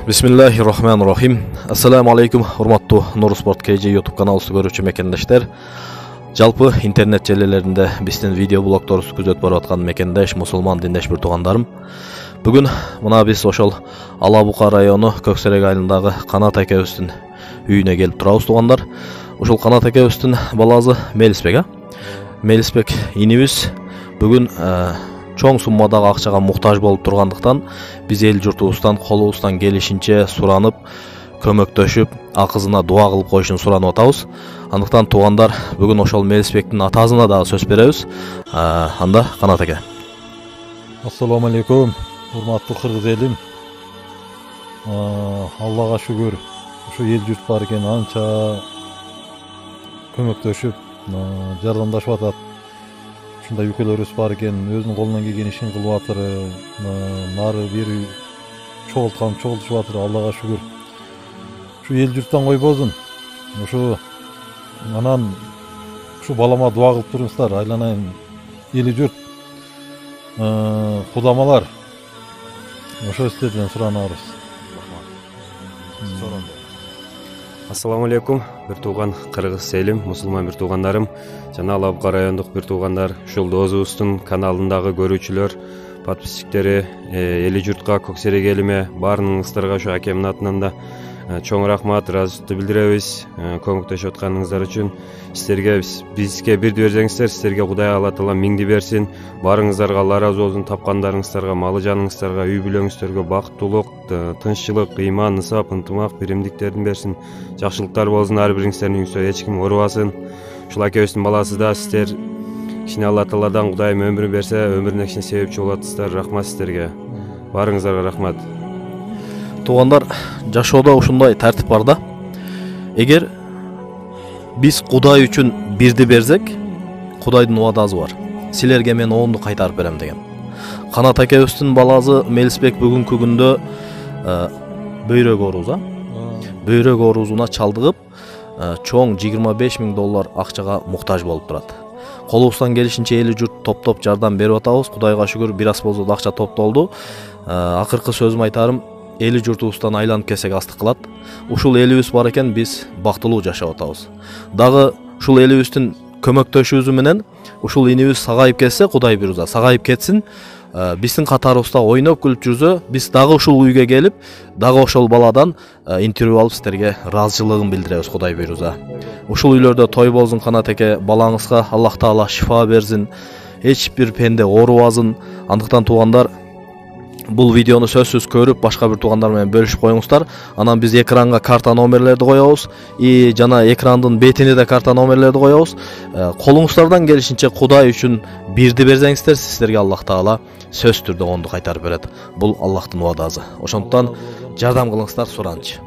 Bismillahirrahmanirrahim. Assalamu alaikum, урматтуу Нур Спорт KG YouTube каналыбызды көрүүчү мекендештер. Жалпы интернет желелеринде биздин видео блогторубузду күзөтүп барып аткан мекендеш, мусулман диндеш бир туугандарым. Бүгүн мына биз ошол Ала Бука району Көксерек айылындагы Канат акебиздин үйүнө келип турабыз туугандар. Ошол Канат акебиздин баласы Мелисбек, Мелисбек инибиз бүгүн чоң суммадагы акчага муктаж болуп тургандыктан биз эл журтубуздан колубуздан келишинче суранып, көмөктөшүп, акызына дуа кылып коюшун суранып атабыз. Андыктан туугандар, бүгүн ошол Мелисбектин атасына дагы сөз беребиз. Анда Канат аке. Ассаламу алейкум, урматтуу кыргыз элим. Аллага шүгүр, ушу эл журт бар экен, анча көмөктөшүп, жардамдашып атат. Ушундай өлкөлөрүбүз бар экен, өзүнүн колунан келген ишин кылып атыр, нары бери чогултушуп атыр. Аллага шүгүр. Ушу эл журттан койбосун. Ушу анан ушу балама дуа кылып туруңуздар, айланайын эли журт. Кудамалар. Ошо сиздерден суранабыз. Ассаламу алейкум, бир тууган кыргыз элим, мусулман бир туугандарым, жана Ала Бука райондук бир туугандар, ушул доозубуздун каналындагы көрүүчүлөр, подписчиктери, эли журтка, Көксерек элиме, баарыңыздарга ушу акемдин атынан да чоң рахмат, ыраазычылыкты билдиребиз. Көмөктөшүп атканыңыздар үчүн сиздерге бизге бирди берсеңиздер, сиздерге Кудай Алла Таала миңди берсин. Баарыңыздарга Алла ыраазы болсун, тапкандарыңыздарга, малы жаныңыздарга, үй бүлөңүздөргө бактылык, тынччылык, ыйман, ысап, ынтымак, биримдиктерин берсин. Жакшылыктар болсун, ар бириңиздердин үйүңүздө эч ким оорубасын. Ушул акебиздин баласы да сиздер кичине Алла Тааладан Кудайым өмүр берсе, өмүрүнө кичине себепчи болотсуздар. Рахмат сиздерге. Баарыңыздарга рахмат. Туугандар, жашоодо ушундай тартип бар да. Эгер биз Кудай үчүн бирди берсек, Кудайдын убадасы бар. Силерге мен оонду кайтарып берем деген. Канат акебиздин баласы Мелисбек бүгүнкү күндө бөйрөк ооруза. Бөйрөк оорузуна чалдыгып, чоң $25,000 акчага муктаж болуп турат. Колубуздан келишинче эли журт топтоп жардам берип атабыз. Кудайга шүгүр, бир аз болсо да акча топтолду. Акыркы сөзүм айтарым, эли журтубуздан айланып келсек астык кылат. Ушул элибиз бар экен, биз бактылуу жашап атабыз. Дагы ушул элибиздин көмөктөшүүбүз менен ушул инибиз сагайып кетсе, Кудай буйрса, сагайып кетсин. Биздин катарыбызда ойноп күлүп жүрсө, биз дагы ушул үйгө келип, дагы ошол баладан интервью алып сиздерге ыраазычылыгын билдиребиз, Кудай буйрса. Ушул үйлөрдө той болсун, Канат аке, балаңызга Аллах Таала шифа берсин, эч бир пенде оорубасын. Андыктан туугандар, бул видеону сөзсүз көрүп, башка бир туугандар менен бөлүшүп коюңуздар. Анан биз экранга карта номерлерди коебуз, жана экрандын бетине да карта номерлерди коебуз. Колуңуздардан келишинче Кудай үчүн бирди берсеңиздер, сиздерге Аллах Таала сөзсүз түрдө оонду кайтарып берет. Бул Аллахтын убадасы. Ошондуктан жардам кылыңыздар, суранчы.